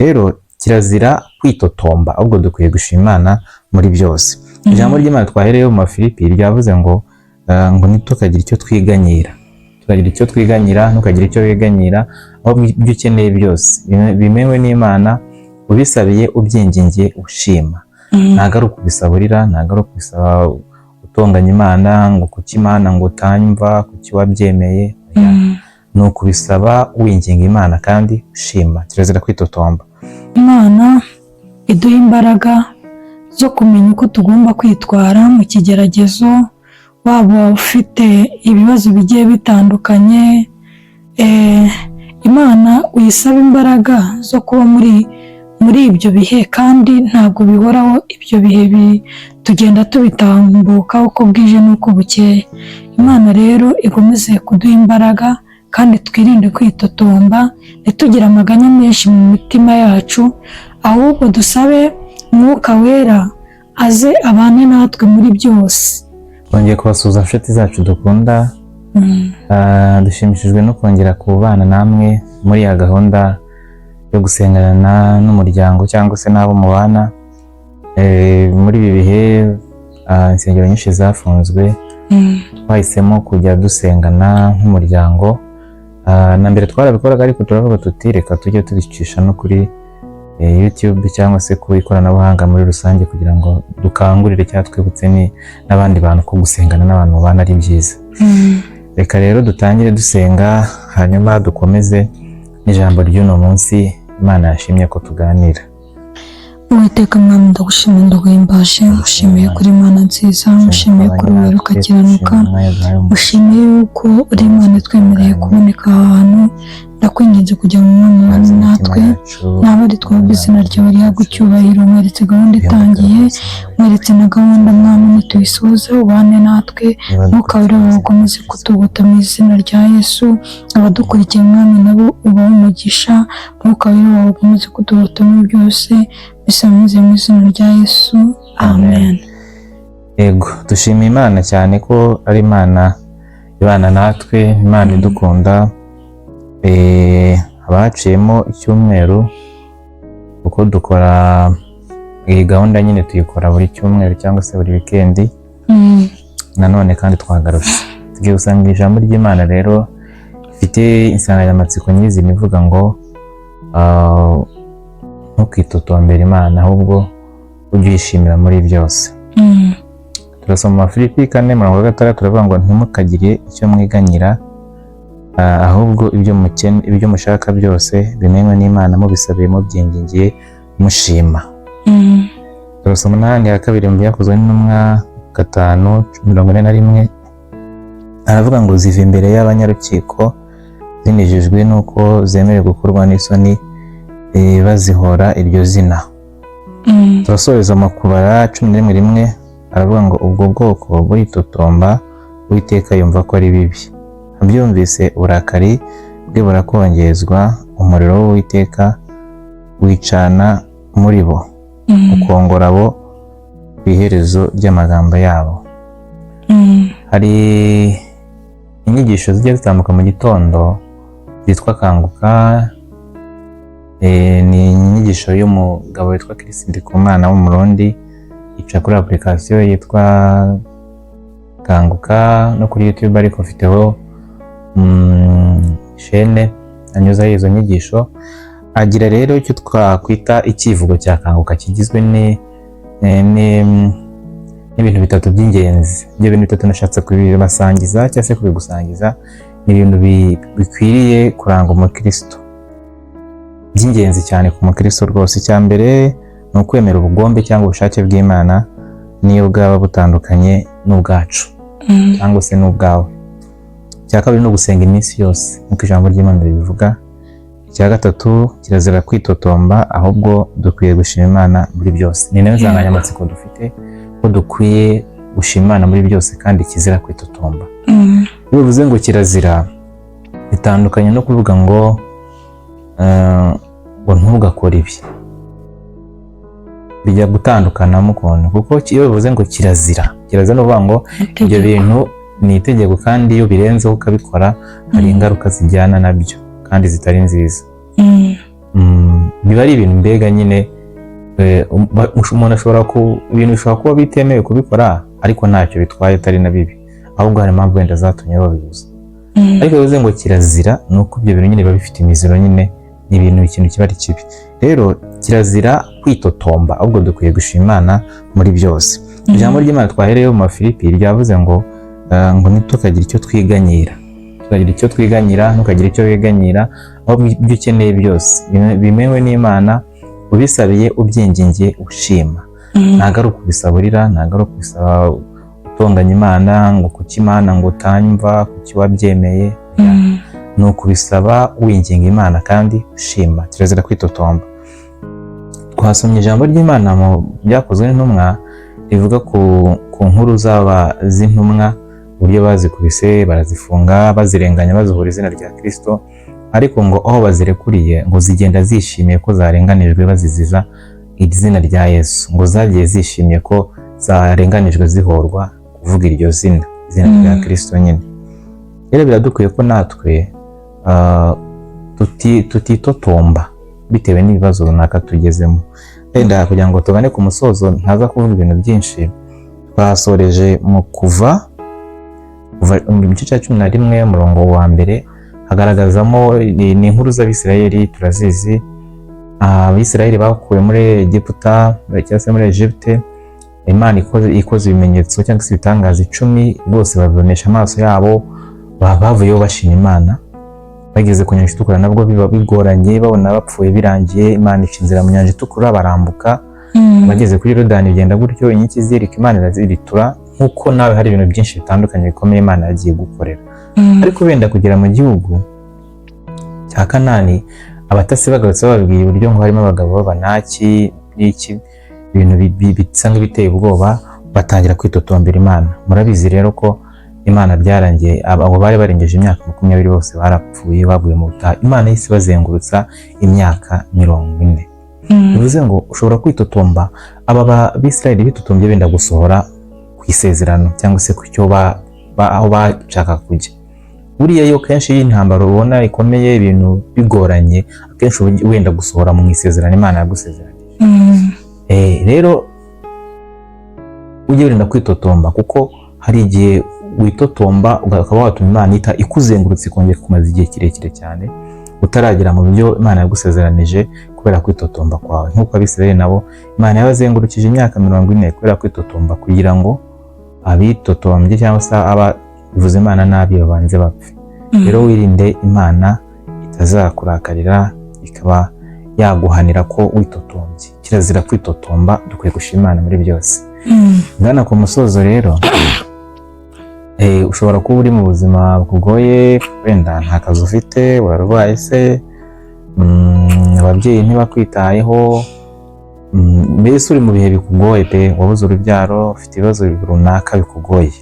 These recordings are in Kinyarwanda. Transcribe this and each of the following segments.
rero kirazira kwitotomba, ahubwo dukwiye gushima Imana muri byose. Ijambo ry'Imana twahereyeho mu Mafilipi ryavuze ngo ntitukagira icyo twiganyira, tukagira icyo twiganyira, ntukagira icyo wiganyira, aho ibyo ukeneye byose bimenywe n'Imana, ubisabiye ubyingingiye ushima. Ntabwo ari ukubisaburira, ntabwo ari ukubisaba utonganya Imana ngo kuki Imana ngo utanyumva, kuki wabyemeye, ni ukubisaba winginga Imana kandi ushima. Kirazira kwitotomba. Imana iduha imbaraga zo kumenya uko tugomba kwitwara mu kigeragezo, waba ufite ibibazo bigiye bitandukanye. Imana uyisaba imbaraga zo kuba muri ibyo bihe, kandi ntabwo bihoraho. Ibyo bihe tugenda tubitambuka uko bwije n'uko bukeye. Imana rero igomeze kuduha imbaraga, kandi twirinde kwitotomba, ntitugire amaganya menshi mu mitima yacu, ahubwo dusabe Mwuka Wera aze abane natwe muri byose. Twongeye kubasuhuza inshuti zacu dukunda, dushimishijwe no kongera kubana namwe muri ya gahunda yo gusengana n'umuryango cyangwa se n'abo mubana. Muri ibi bihe insengero nyinshi zafunzwe, twahisemo kujya dusengana nk'umuryango. Na mbere twarabikoraga, ariko turavuga tuti reka tujye tubicisha no kuri YouTube cyangwa se ku ikoranabuhanga muri rusange, kugira ngo dukangurire cyangwa twibutse n'abandi bantu ko gusengana n'abantu mubana ari byiza. Reka rero dutangire dusenga, hanyuma dukomeze n'ijambo ry'uno munsi Imana yashimye ko tuganira. Uwiteka Mwami, ndagushimiye ndaguhimbaje, mushimiye kuri Imana nziza, mushimiye kuri wera ukakiranuka, mushimiye yuko uri Imana twemereye kuboneka ahantu. Ndakwinginze kugira ngo Mwami ubane natwe, naba ari twebwe izina ryawe rihabwe icyubahiro. Mweretse gahunda itangiye, mweretse na gahunda Mwami nituyisoza, ubane natwe. Mwuka Wera wawe ukomeze kutubuta mu izina rya Yesu. Abadukurikiye Mwami nabo ubahe umugisha, Mwuka Wera wawe ukomeze kutubuta muri byose, bisameze mu izina rya Yesu, amen. Yego, dushima Imana cyane ko ari Imana ibana natwe, Imana idukunda. Abaciyemo icyumweru, uko dukora iyi gahunda nyine tuyikora buri cyumweru cyangwa se buri wikendi. Nanone kandi twagarutse tugiye gusanga ijambo ry'Imana rero ifite insanganyamatsiko nyizina ivuga ngo ntukitotombere Imana, ahubwo ujye uyishimira muri byose. Turasoma Mafilipi 4:6, turavuga ngo ntimukagire icyo mwiganyira, ahubwo ibyo mushaka byose bimenywe n'Imana, mubisabiye mubyingingiye mushima. Turasoma n'ahandi ya kabiri mu Byakozwe n'Intumwa 5:41, aravuga ngo ziva imbere y'abanyarukiko zinejejwe n'uko zemerewe gukorwa n'isoni bazihora iryo zina. Turasoreza mu Kubara 11:1, aravuga ngo ubwo bwoko buritotomba, Uwiteka yumva ko ari bibi. Abyumvise uburakari bwe burakongezwa, umuriro w'Uwiteka wicana muri bo, ukongora abo ku iherezo ry'amagambo yabo. Hari inyigisho zigiye zitambuka mu gitondo zitwa Kanguka. Ni inyigisho y'umugabo witwa Chris Ndikumana w'Umurundi, yica kuri application yitwa Kanguka no kuri YouTube, ariko afiteho shene anyuzaho izo nyigisho. Agira rero icyo twakwita ikivugo cya Kanguka, kigizwe n'ibintu bitatu by'ingenzi. Ibyo bintu bitatu nashatse kubibasangiza cyangwa se kubigusangiza. Ni ibintu bikwiriye kuranga umukristo, by'ingenzi cyane ku mukristo rwose. Icya mbere ni ukwemera ubugombe cyangwa ubushake bw'Imana, niyo bwaba butandukanye n'ubwacu cyangwa se n'ubwawe. Icya kabiri ni ugusenga iminsi yose nk'uko ijambo ry'Imana ribivuga. Icya gatatu, kirazira kwitotomba, ahubwo dukwiye gushima Imana muri byose. Ni nayo nsanganyamatsiko dufite, ko dukwiye gushima Imana muri byose kandi kizira kwitotomba. Iyo bivuze ngo kirazira, bitandukanye no kuvuga ngo ntugakore ibi. Bijya gutandukana mu kuntu, kuko iyo bivuze ngo kirazira no kuvuga ngo ibyo bintu ni itegeko, kandi iyo birenzeho ukabikora hari ingaruka zijyana nabyo kandi zitari nziza. biba ari ibintu mbega nyine umuntu ashobora ibintu bishobora kuba bitemewe kubikora ariko ntacyo bitwaye atari na bibi, ahubwo hari impamvu wenda zatumye babibuza. Ariko bivuze ngo kirazira ni uko ibyo bintu nyine biba bifite imiziro, nyine ni ibintu ikintu kiba ari kibi. Rero kirazira kwitotomba, ahubwo dukwiye gushima Imana muri byose. Ijambo ry'Imana twahereyeho mu Mafilipi ryavuze ngo ntitukagira icyo twiganyira, tukagira icyo twiganyira, ntukagira icyo wiganyira, aho ibyo ukeneye byose bimenywe n'Imana, ubisabiye ubyingingiye ushima. Ntabwo ari ukubisaburira, ntabwo ari ukubisaba utonganya Imana ngo kuki Imana ngo utanyumva, kuki wabyemeye, ni ukubisaba winginga Imana kandi ushima. Kirazira kwitotomba. Twasomye ijambo ry'Imana mu Byakozwe n'Intumwa rivuga ku nkuru z'intumwa, uburyo bazikubise barazifunga, bazirenganya, bazuhura izina rya Kristo, ariko ngo aho bazirekuriye ngo zigenda zishimiye ko zarenganijwe baziziza izina rya Yesu, ngo zagiye zishimiye ko zarenganijwe zihorwa kuvuga iryo zina rya Kristo nyine. Rero biradukwiye ko natwe tutitotomba bitewe n'ibibazo runaka tugezemo. Wenda kugira ngo tugane ku musozo ntaza kuvuga ibintu byinshi, twasoreje mu kuva mu gice cya 11 umurongo wa mbere, hagaragazamo ni inkuru z'Abisirayeli. Turazizi, Abisirayeli bakuwe muri Egiputa cyangwa se muri Egypte, Imana ikoze ibimenyetso cyangwa se ibitangaza 10, bose babonesha amaso yabo, bavuyeho bashima Imana. Bageze ku nyanja itukura nabwo biba bigoranye, babona bapfuye birangiye, Imana ica inzira mu nyanja itukura barambuka. Bageze kuri Yorodani bigenda gutyo, inkiki zirika, Imana iraziritura. Nkuko nawe hari ibintu byinshi bitandukanye bikomeye Imana yagiye gukorera. Ariko benda kugera mu gihugu cya Kanani, abatasi bagarutse bababwiye uburyo ngo harimo abagabo b'Abanaki n'iki, ibintu bisa nk'ibiteye ubwoba, batangira kwitotombera Imana. Murabizi rero ko Imana byarangiye abo bari barengeje imyaka 20 bose barapfuye, baguye mu butayu. Imana yise bazengurutsa imyaka 40. Bivuze ngo ushobora kwitotomba. Aba Bisirayeli bitotombye benda gusohora ku isezerano cyangwa se ku cyo aho bashaka kujya. Buriya yo kenshi y'intambara ubona ikomeye, ibintu bigoranye, akenshi wenda gusohora mu isezerano Imana yagusezeranije. Rero ujye wenda kwitotomba, kuko hari igihe witotomba ukaba watuma Imana ikuzengurutse ikongera kumaza igihe kirekire cyane utaragera mu byo Imana yagusezeranije kubera kwitotomba kwawe. Nk'uko Abisirayeli nabo Imana yabazengurukije imyaka 40 kubera kwitotomba, kugira ngo abitotombye cyangwa se abavuze Imana nabi babanze bapfe. Rero wirinde Imana itazakurakarira ikaba yaguhanira ko witotombye. Kirazira kwitotomba, dukwiye gushima Imana muri byose. Ngana ku musozo rero, ushobora kuba uri mu buzima bukugoye, wenda nta kazi ufite, wararwaye se, ababyeyi ntibakwitayeho, mbese uri mu bihe bikugoye pe, wabuze urubyaro, ufite ibibazo runaka bikugoye,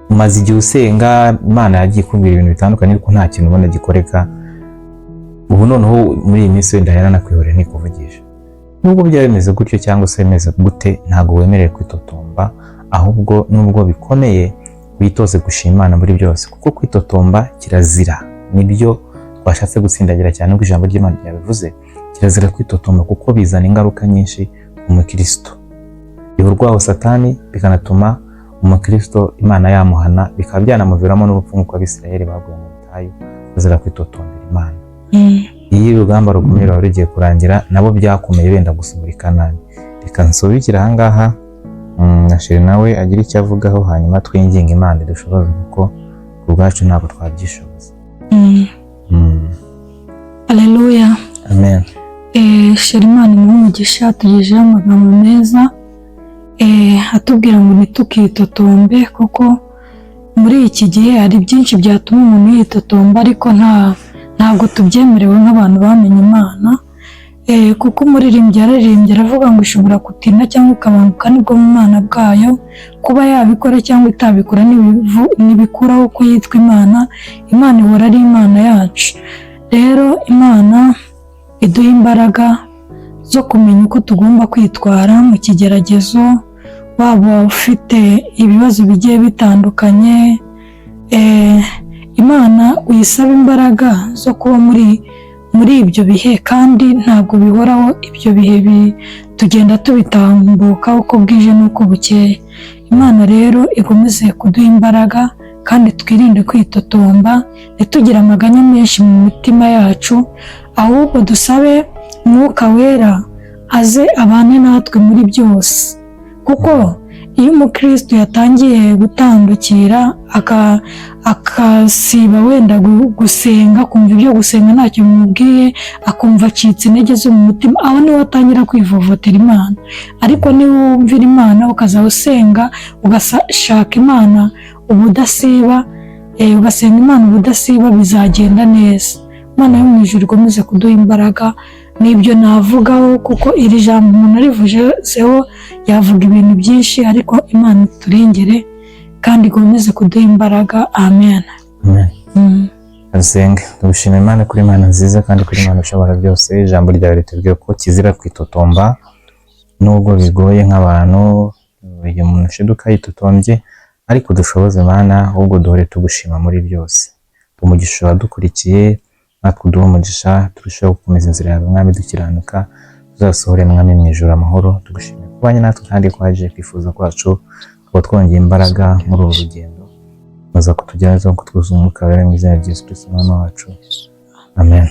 umaze igihe usenga, Imana yagiye ikubwira ibintu bitandukanye ariko nta kintu ubona gikoreka. Ubu noneho muri iyi minsi wenda yaranakwihoreye ntikuvugisha. Nubwo byaba bimeze gutyo cyangwa se bimeze gute, ntabwo wemerewe kwitotomba, ahubwo nubwo bikomeye witoze gushima Imana muri byose, kuko kwitotomba kirazira. Nibyo twashatse gutsindagira cyane ubwo ijambo ry'Imana ryabivuze. Kirazira kwitotomba kuko bizana ingaruka nyinshi mu Mukristo. Biburwaho Satani, bikanatuma umukristo Imana yamuhana, bikaba byanamuviramo n'urupfu nk'uko Abisirayeli baguye mu butayu bazira kwitotombera Imana. Iyi urugamba rukomeye rugiye kurangira, nabo byakomeye benda gusohora i Kanani. Reka nsubikira aha ngaha, Sheri nawe agira icyo avugaho, hanyuma twinginga Imana idushoboze kuko ubwacu ntabwo twabyishoboza. Haleluya. Amen. Sheri, Imana n'umugisha tugejeho amagambo meza, atubwira ngo ntitukitotombe, kuko muri iki gihe hari byinshi byatuma umuntu yitotomba, ariko ntabwo tubyemerewe nk'abantu bamenye Imana. Kuko umuririmbyi yararirimbye aravuga ngo ishobora gutinda cyangwa ikabanguka, nibwo mu Mana bwayo kuba yabikora cyangwa itabikora ntibikuraho ko yitwa Imana. Imana ihora ari Imana yacu. Rero Imana iduha imbaraga zo kumenya uko tugomba kwitwara mu kigeragezo, waba ufite ibibazo bigiye bitandukanye. Imana uyisaba imbaraga zo kuba muri ibyo bihe, kandi ntabwo bihoraho ibyo bihe, tugenda tubitambuka uko bwije n'uko bukeye. Imana rero igomeze kuduha imbaraga kandi twirinde kwitotomba, ntitugire amaganya menshi mu mitima yacu, ahubwo dusabe Mwuka Wera aze abane natwe muri byose. Kuko iyo umukristo yatangiye gutandukira akasiba wenda gusenga, kumva ibyo gusenga ntacyo bimubwiye, akumva acitse intege zo mu mutima, aho niho atangira kwivovotera Imana. Ariko niwumvira Imana ukaza usenga, ugashaka Imana ubudasiba, ugasenga Imana ubudasiba, bizagenda neza. Imana yo mu ijuru ikomeze kuduha imbaraga. Nibyo navugaho, kuko iri jambo umuntu arivuzeho yavuga ibintu byinshi, ariko Imana iturengere kandi ikomeze kuduha imbaraga. Amen. Asenge dushimira Imana kuri Imana nziza kandi kuri Imana ushobora byose. Ijambo ryawe ritubwiye ko kizira kwitotomba, nubwo bigoye nk'abantu, igihe umuntu ashiduka yitotombye, ariko dushoboze Imana, ahubwo duhore tugushima muri byose. Umugisha wadukurikiye, natwe uduhe umugisha, turusheho gukomeza inzira yawe Mwami dukiranuka, tuzasohore Mwami mu ijuru amahoro. Tugushimiye kubanye natwe kandi ko haje kwifuza kwacu, kuba twongeye imbaraga muri uru rugendo, maze kutugeraho kutwuzuza Umwuka Wera mu izina rya Yesu Kristo Umwami wacu. Amen.